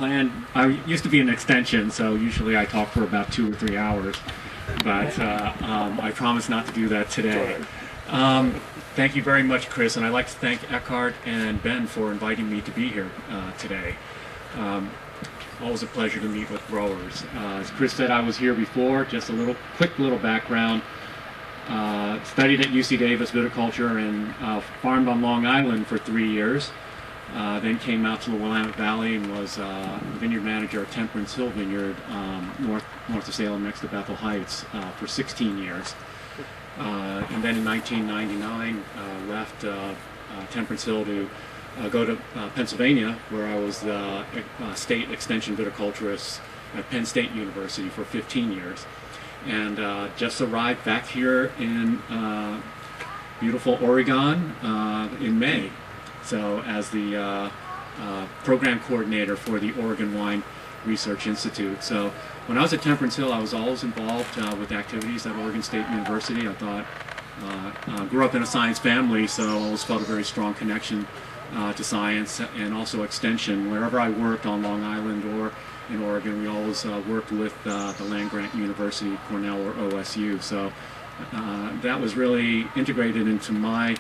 planned. I used to be an extension, so usually I talk for about 2 or 3 hours, but I promise not to do that today. Thank you very much, Chris, and I'd like to thank Eckhart and Ben for inviting me to be here today. Always a pleasure to meet with growers. As Chris said, I was here before. Just a quick little background. Studied at UC Davis viticulture and farmed on Long Island for 3 years. Then came out to the Willamette Valley and was vineyard manager at Temperance Hill Vineyard, north of Salem, next to Bethel Heights, for 16 years. And then in 1999, left Temperance Hill to go to Pennsylvania, where I was the state extension viticulturist at Penn State University for 15 years. And just arrived back here in beautiful Oregon in May. So as the program coordinator for the Oregon Wine Research Institute. So when I was at Temperance Hill, I was always involved with activities at Oregon State University. I thought, grew up in a science family, so I always felt a very strong connection to science and also extension. Wherever I worked on Long Island or in Oregon, we always worked with the land-grant university, Cornell or OSU. So that was really integrated into my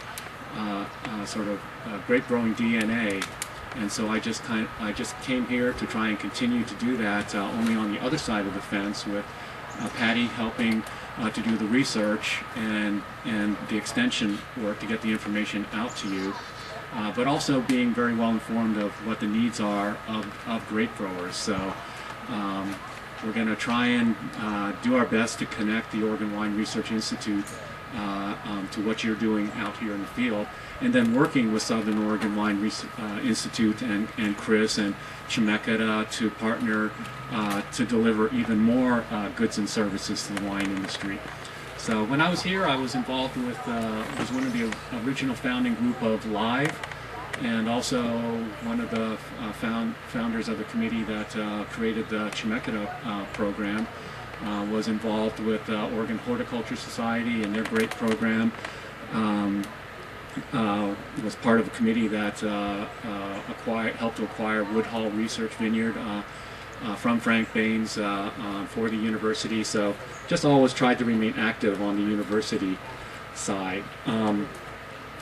sort of grape growing DNA. And so I just came here to try and continue to do that, only on the other side of the fence, with Patty helping to do the research and the extension work to get the information out to you, but also being very well informed of what the needs are of grape growers. So we're going to try and do our best to connect the Oregon Wine Research Institute to what you're doing out here in the field, and then working with Southern Oregon Wine Institute and Chris and Chien to partner to deliver even more goods and services to the wine industry. So when I was here, I was involved with, was one of the original founding group of Live, and also one of the founders of the committee that created the Chien program. Was involved with Oregon Horticulture Society and their great program. Was part of a committee that helped to acquire Woodhull Research Vineyard from Frank Baines for the university. So just always tried to remain active on the university side.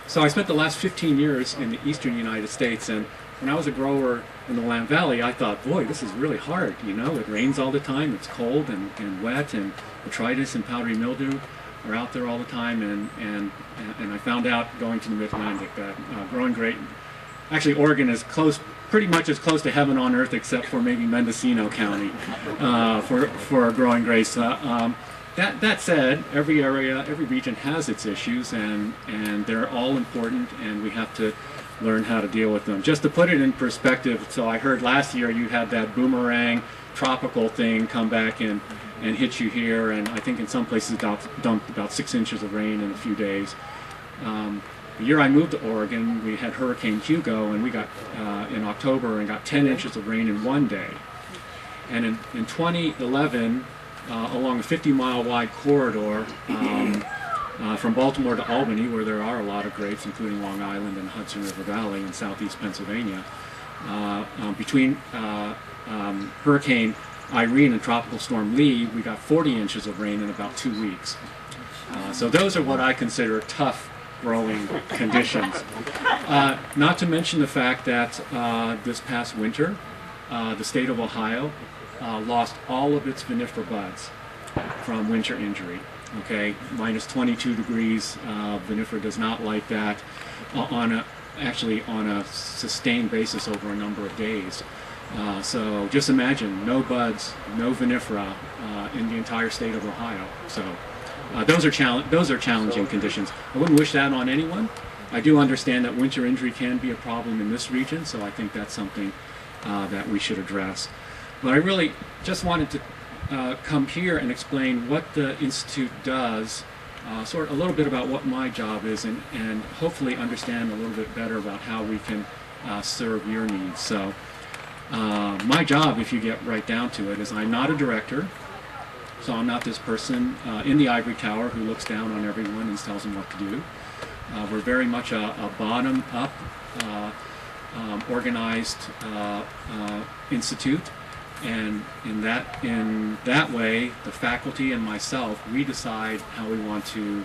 So I spent the last 15 years in the eastern United States, and when I was a grower in the Willamette Valley, I thought, boy, this is really hard. You know, it rains all the time, it's cold and wet, and botrytis and powdery mildew are out there all the time. And I found out going to the Mid-Atlantic that growing grape, actually Oregon is pretty much as close to heaven on earth, except for maybe Mendocino County for growing grapes. That said, every area, every region has its issues, and they're all important, and we have to learn how to deal with them. Just to put it in perspective, so I heard last year you had that boomerang tropical thing come back and hit you here, and I think in some places dumped about 6 inches of rain in a few days. The year I moved to Oregon, we had Hurricane Hugo, and we got in October and got 10 inches of rain in one day. And in 2011, along a 50-mile wide corridor from Baltimore to Albany, where there are a lot of grapes, including Long Island and Hudson River Valley in southeast Pennsylvania, between Hurricane Irene and Tropical Storm Lee, we got 40 inches of rain in about 2 weeks. So those are what I consider tough growing conditions. Not to mention the fact that this past winter, the state of Ohio lost all of its vinifera buds from winter injury. Okay, minus 22 degrees. Vinifera does not like that actually on a sustained basis over a number of days. So just imagine no buds, no vinifera in the entire state of Ohio. So those are challenging conditions. I wouldn't wish that on anyone. I do understand that winter injury can be a problem in this region, so I think that's something that we should address. But I really just wanted to come here and explain what the Institute does, sort of a little bit about what my job is, and hopefully understand a little bit better about how we can serve your needs. So my job, if you get right down to it, is I'm not a director, so I'm not this person in the ivory tower who looks down on everyone and tells them what to do. We're very much a bottom-up organized institute, and in that way, the faculty and myself, we decide how we want to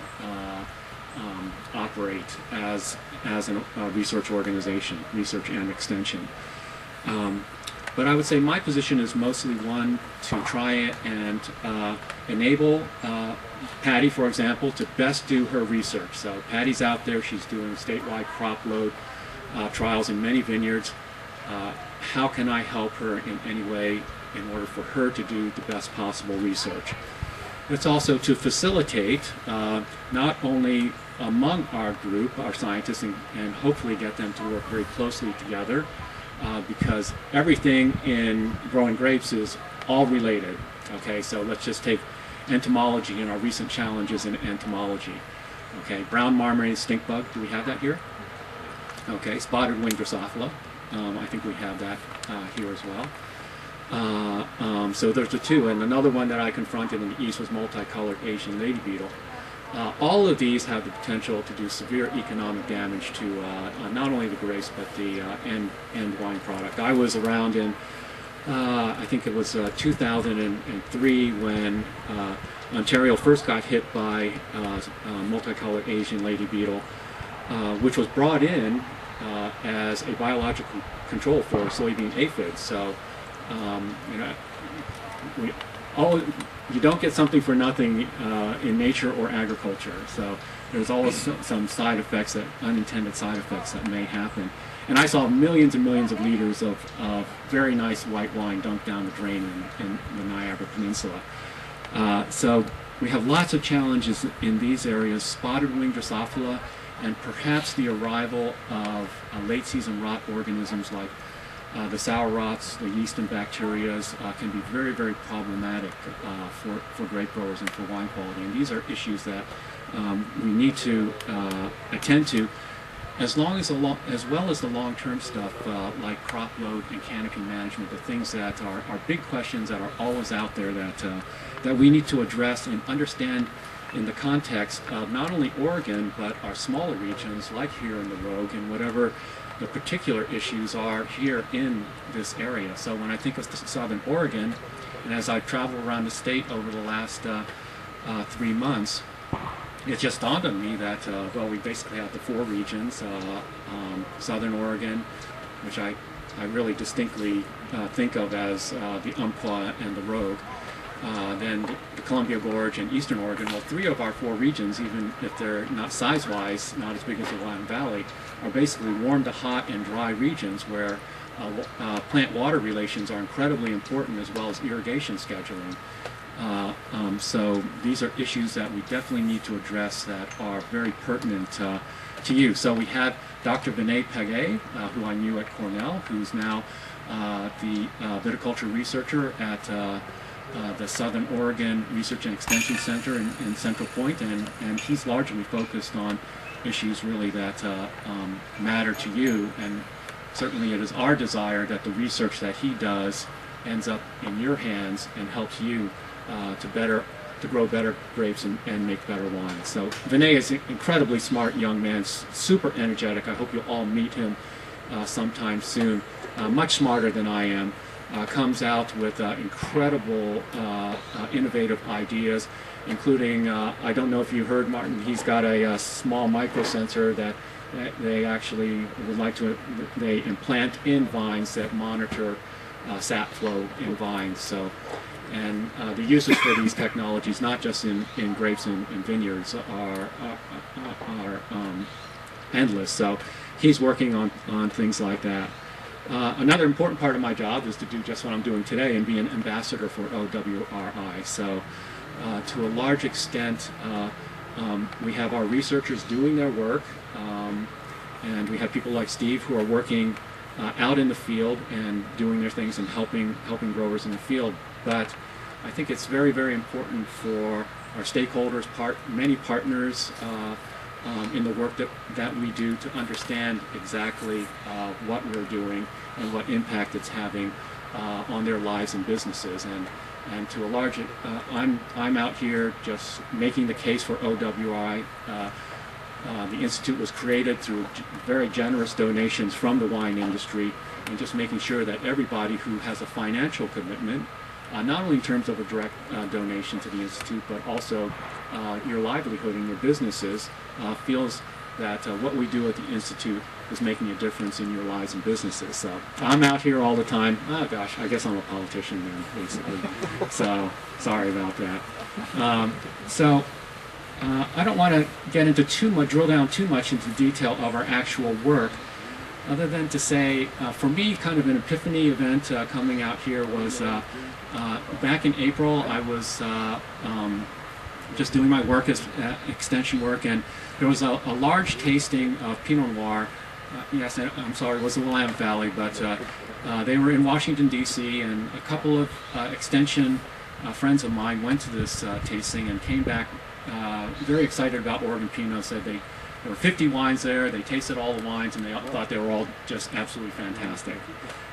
operate as a research organization, research and extension. But I would say my position is mostly one to try and enable Patty, for example, to best do her research. So Patty's out there, she's doing statewide crop load trials in many vineyards. How can I help her in any way in order for her to do the best possible research? It's also to facilitate not only among our group, our scientists, and hopefully get them to work very closely together, because everything in growing grapes is all related. Okay, so let's just take entomology and our recent challenges in entomology. Okay, brown marmorated stink bug, do we have that here? Okay, spotted winged Drosophila, I think we have that here as well. So there's the two, and another one that I confronted in the east was multicolored Asian lady beetle. All of these have the potential to do severe economic damage to not only the grapes but the end wine product. I was around in, I think it was 2003 when Ontario first got hit by multicolored Asian lady beetle, which was brought in as a biological control for soybean aphids. So, you don't get something for nothing in nature or agriculture. So there's always some side effects, unintended side effects that may happen. And I saw millions and millions of liters of very nice white wine dumped down the drain in the Niagara Peninsula. So we have lots of challenges in these areas: spotted winged Drosophila, and perhaps the arrival of late season rot organisms like the sour rots, the yeast and bacteria can be very, very problematic for grape growers and for wine quality. And these are issues that we need to attend to, as well as the long-term stuff like crop load and canopy management, the things that are big questions that are always out there that we need to address and understand in the context of not only Oregon, but our smaller regions like here in the Rogue and whatever the particular issues are here in this area. So when I think of Southern Oregon, and as I've traveled around the state over the last 3 months, it just dawned on me that, well, we basically have the 4 regions, Southern Oregon, which I really distinctly think of as the Umpqua and the Rogue, then the Columbia Gorge and Eastern Oregon. Well, 3 of our 4 regions, even if they're not size-wise, not as big as the Willamette Valley, are basically warm to hot and dry regions where plant-water relations are incredibly important, as well as irrigation scheduling. So these are issues that we definitely need to address that are very pertinent to you. So we have Dr. Vinay Pagay, who I knew at Cornell, who's now the viticulture researcher at the Southern Oregon Research and Extension Center in Central Point, and he's largely focused on issues really that matter to you, and certainly it is our desire that the research that he does ends up in your hands and helps you to grow better grapes and make better wine. So Vinay is an incredibly smart young man, super energetic. I hope you'll all meet him sometime soon. Much smarter than I am. Comes out with incredible innovative ideas, including, I don't know if you heard, Martin, he's got a small microsensor that they actually would like to, they implant in vines that monitor sap flow in vines. So, and the uses for these technologies, not just in grapes and vineyards, are endless. So he's working on things like that. Another important part of my job is to do just what I'm doing today and be an ambassador for OWRI. So to a large extent, we have our researchers doing their work, and we have people like Steve who are working out in the field and doing their things and helping growers in the field. But I think it's very, very important for our stakeholders, many partners in the work that we do, to understand exactly what we're doing and what impact it's having on their lives and businesses. And to a large, I'm out here just making the case for OWRI, the Institute was created through very generous donations from the wine industry, and just making sure that everybody who has a financial commitment, not only in terms of a direct donation to the Institute, but also your livelihood and your businesses, feels that what we do at the Institute is making a difference in your lives and businesses. So I'm out here all the time. Oh gosh, I guess I'm a politician then, basically. So sorry about that. I don't want to get into drill down too much into detail of our actual work, other than to say, for me, kind of an epiphany event coming out here was back in April. I was just doing my work as extension work, and there was a large tasting of Pinot Noir. Yes, I'm sorry, it was the Willamette Valley, but they were in Washington, D.C., and a couple of extension friends of mine went to this tasting and came back very excited about Oregon Pinot. Said there were 50 wines there, they tasted all the wines, and they thought they were all just absolutely fantastic.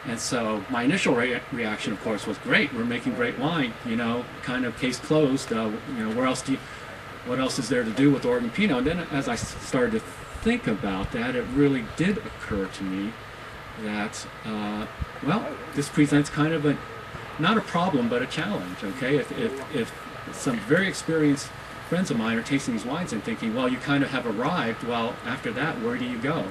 And so my initial reaction, of course, was great. We're making great wine, kind of case closed. What else is there to do with Oregon Pinot? And then as I started to think about that, it really did occur to me that, this presents kind of not a problem, but a challenge, okay? If some very experienced friends of mine are tasting these wines and thinking, well, you kind of have arrived, well, after that, where do you go?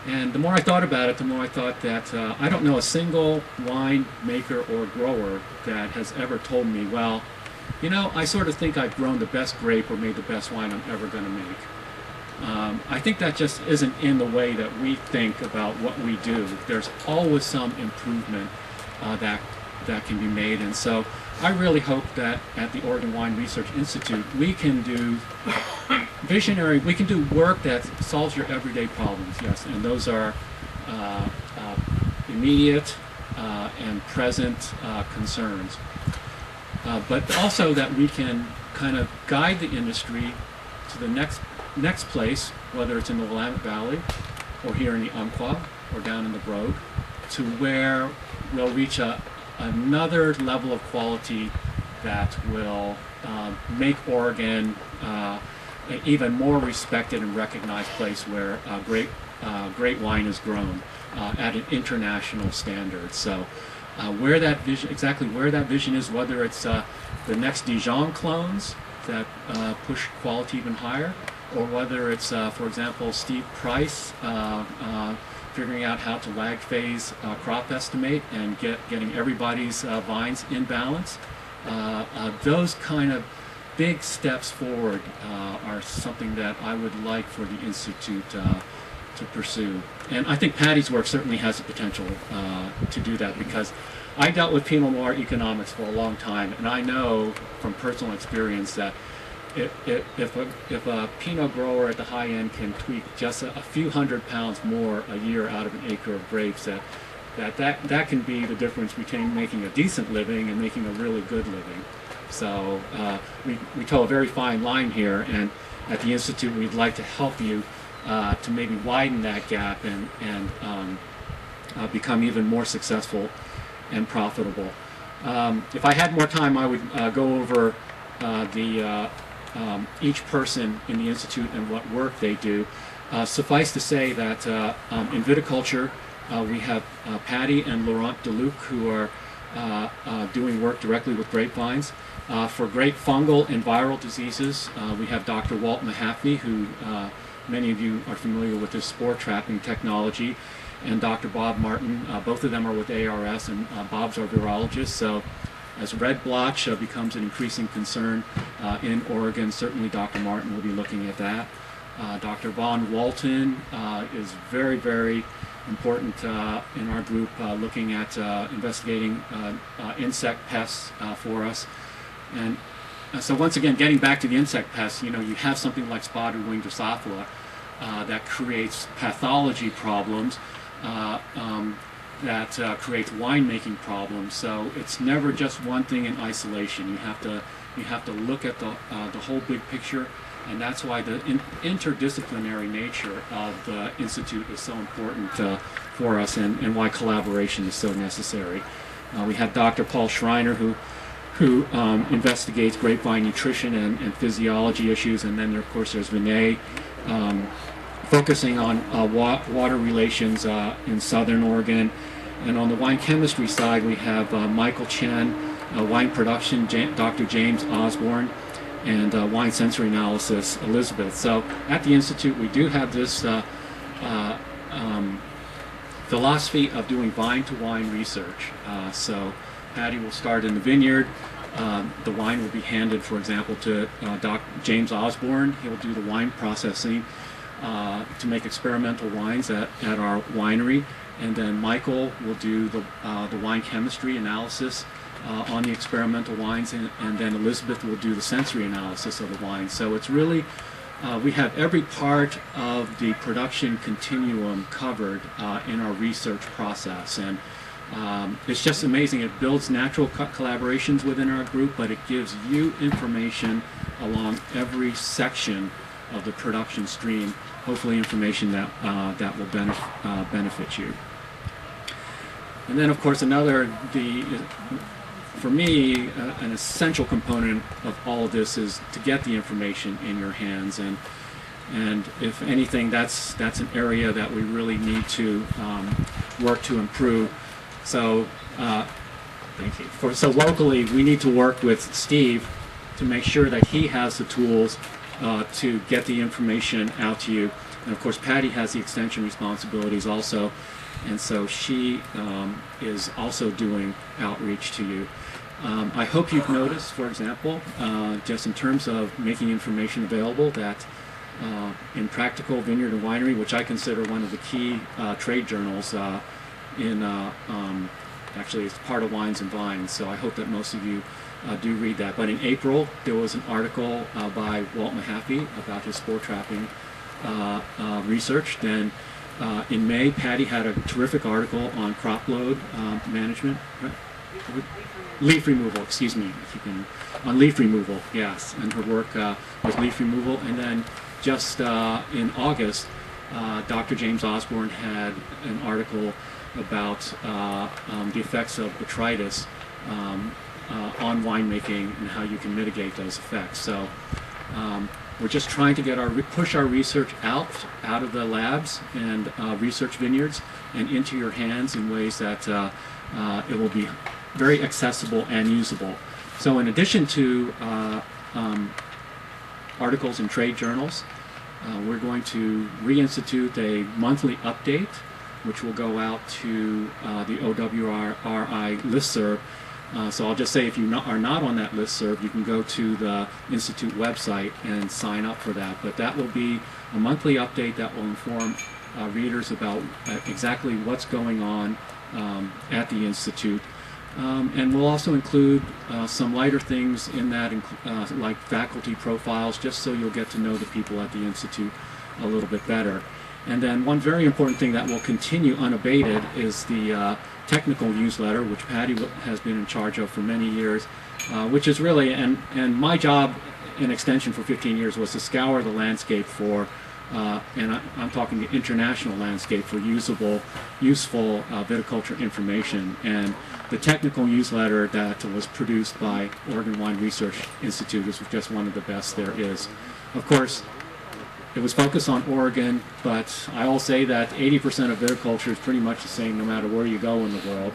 And the more I thought about it, the more I thought that I don't know a single wine maker or grower that has ever told me, well, I sort of think I've grown the best grape or made the best wine I'm ever going to make. I think that just isn't in the way that we think about what we do. There's always some improvement that can be made, and so I really hope that at the Oregon Wine Research Institute we can do work that solves your everyday problems, yes, and those are immediate and present concerns. But also that we can kind of guide the industry to the next place, whether it's in the Willamette Valley or here in the Umpqua or down in the Brogue, to where we'll reach another level of quality that will make Oregon an even more respected and recognized place where great wine is grown at an international standard. So where that vision is, whether it's the next Dijon clones that push quality even higher, or whether it's, for example, Steve Price figuring out how to lag phase crop estimate and getting everybody's vines in balance. Those kind of big steps forward are something that I would like for the Institute to pursue. And I think Patty's work certainly has the potential to do that, because I dealt with Pinot Noir economics for a long time, and I know from personal experience that if a Pinot grower at the high end can tweak just a few $100 more a year out of an acre of grapes, that can be the difference between making a decent living and making a really good living. So we toe a very fine line here, and at the Institute we'd like to help you to maybe widen that gap and become even more successful and profitable. If I had more time, I would go over each person in the Institute and what work they do. Suffice to say that in viticulture, we have Patty and Laurent Deluc, who are doing work directly with grapevines. For grape fungal and viral diseases, we have Dr. Walt Mahaffey, who many of you are familiar with his spore trapping technology, and Dr. Bob Martin. Both of them are with ARS, and Bob's our virologist. So as red blotch becomes an increasing concern in Oregon, certainly Dr. Martin will be looking at that. Dr. Von Walton is very, very important in our group, looking at investigating insect pests for us. And so once again, getting back to the insect pests, you have something like spotted wing Drosophila that creates pathology problems, that creates winemaking problems. So it's never just one thing in isolation. You have to look at the whole big picture, and that's why the interdisciplinary nature of the Institute is so important for us, and why collaboration is so necessary. We have Dr. Paul Schreiner, who investigates grapevine nutrition and physiology issues, and then of course there's Vinay, focusing on water relations in southern Oregon. And on the wine chemistry side, we have Michael Chien, wine production, Dr. James Osborne, and wine sensory analysis, Elizabeth. So at the Institute, we do have this philosophy of doing vine-to-wine research. So Patty will start in the vineyard. The wine will be handed, for example, to Dr. James Osborne. He'll do the wine processing to make experimental wines at our winery. And then Michael will do the wine chemistry analysis on the experimental wines, and then Elizabeth will do the sensory analysis of the wine. So it's really, we have every part of the production continuum covered in our research process. And it's just amazing. It builds natural collaborations within our group, but it gives you information along every section of the production stream, hopefully information that that will benefit you. And then, of course, for me, an essential component of all of this is to get the information in your hands. And if anything, that's an area that we really need to work to improve. So, thank you. So locally, we need to work with Steve to make sure that he has the tools to get the information out to you. And of course, Patty has the extension responsibilities also, and so she is also doing outreach to you. I hope you've noticed, for example, just in terms of making information available, that in Practical Vineyard and Winery, which I consider one of the key trade journals actually it's part of Wines and Vines, so I hope that most of you do read that. But in April, there was an article by Walt Mahaffey about his spore trapping research. Then in May, Patty had a terrific article on crop load management. Leaf removal, excuse me, if you can, on leaf removal, yes, and her work with leaf removal. And then just in August, Dr. James Osborne had an article about the effects of botrytis on winemaking and how you can mitigate those effects. So we're just trying to push our research out of the labs and research vineyards and into your hands in ways that it will be very accessible and usable. So in addition to articles in trade journals, we're going to reinstitute a monthly update, which will go out to the OWRI listserv. So I'll just say, if you are not on that listserv, you can go to the Institute website and sign up for that. But that will be a monthly update that will inform readers about exactly what's going on at the Institute. And we'll also include some lighter things in that, like faculty profiles, just so you'll get to know the people at the Institute a little bit better. And then one very important thing that will continue unabated is the technical newsletter, which Patty has been in charge of for many years, which is really, and my job in Extension for 15 years was to scour the landscape for, and I'm talking the international landscape, for useful viticulture information. And the technical newsletter that was produced by Oregon Wine Research Institute is just one of the best there is. Of course, it was focused on Oregon, but I'll say that 80% of viticulture is pretty much the same no matter where you go in the world.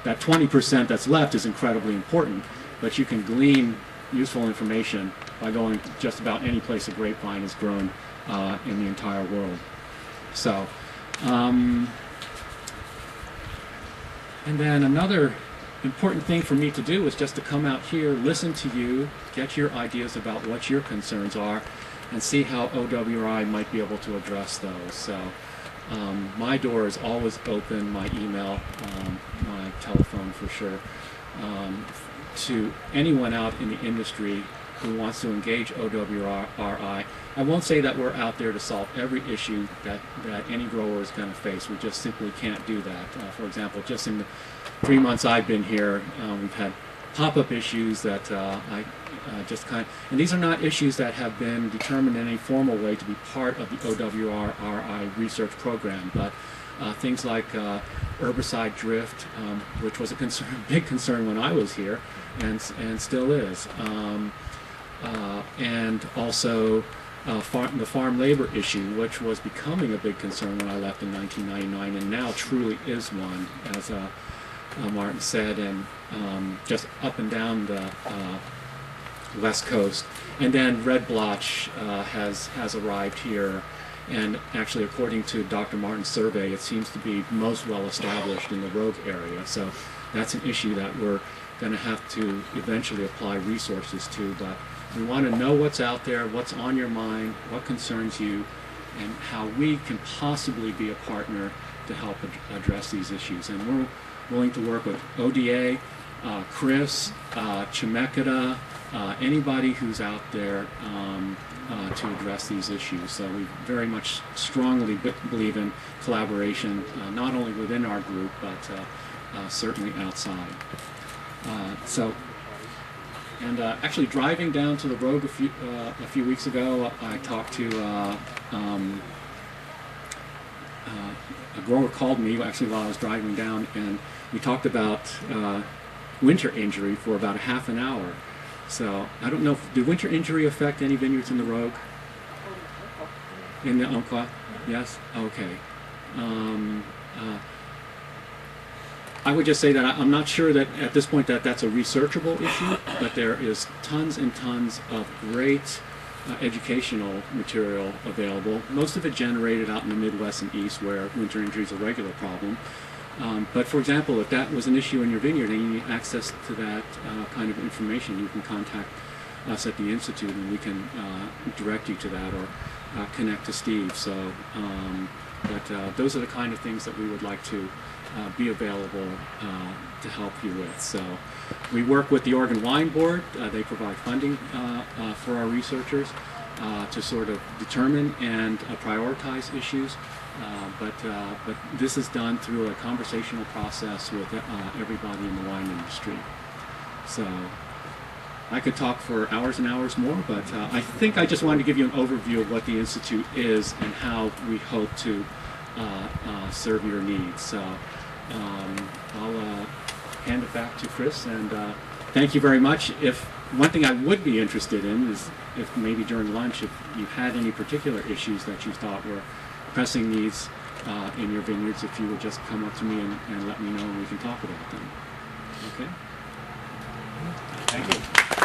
That 20% that's left is incredibly important, but you can glean useful information by going just about any place a grapevine is grown in the entire world. So, and then another important thing for me to do is just to come out here, listen to you, get your ideas about what your concerns are, and see how OWRI might be able to address those. So my door is always open, my email, my telephone for sure, to anyone out in the industry who wants to engage OWRI. I won't say that we're out there to solve every issue that any grower is going to face. We just simply can't do that. For example, just in the 3 months I've been here, we've had pop-up issues that and these are not issues that have been determined in any formal way to be part of the OWRI research program, but things like herbicide drift, which was a big concern when I was here, and still is, and also the farm labor issue, which was becoming a big concern when I left in 1999, and now truly is one, as Martin said, and just up and down the West Coast. And then red blotch has arrived here, and actually, according to Dr. Martin's survey, it seems to be most well established in the Rogue area. So that's an issue that we're going to have to eventually apply resources to. But we want to know what's out there, what's on your mind, what concerns you, and how we can possibly be a partner to help address these issues. And we're willing to work with ODA, Chris, Chemeketa, anybody who's out there to address these issues. So we very much strongly believe in collaboration, not only within our group, but certainly outside. Actually driving down to the Rogue a few weeks ago, I talked to a grower called me actually while I was driving down, and we talked about winter injury for about a half an hour. So I don't know, did winter injury affect any vineyards in the Rogue? In the Umpqua? Yes? Okay. I would just say that I'm not sure that at this point that that's a researchable issue, but there is tons and tons of great educational material available, most of it generated out in the Midwest and East where winter injury is a regular problem. But for example, if that was an issue in your vineyard and you need access to that kind of information, you can contact us at the Institute and we can direct you to that, or connect to Steve. So, but those are the kind of things that we would like to be available to help you with. So we work with the Oregon Wine Board. They provide funding for our researchers to sort of determine and prioritize issues. But this is done through a conversational process with everybody in the wine industry. So I could talk for hours and hours more, but I think I just wanted to give you an overview of what the Institute is and how we hope to serve your needs. So I'll hand it back to Chris, and thank you very much. If one thing I would be interested in is if maybe during lunch, if you had any particular issues that you thought were pressing needs in your vineyards, if you would just come up to me and let me know, and we can talk about them. Okay? Thank you.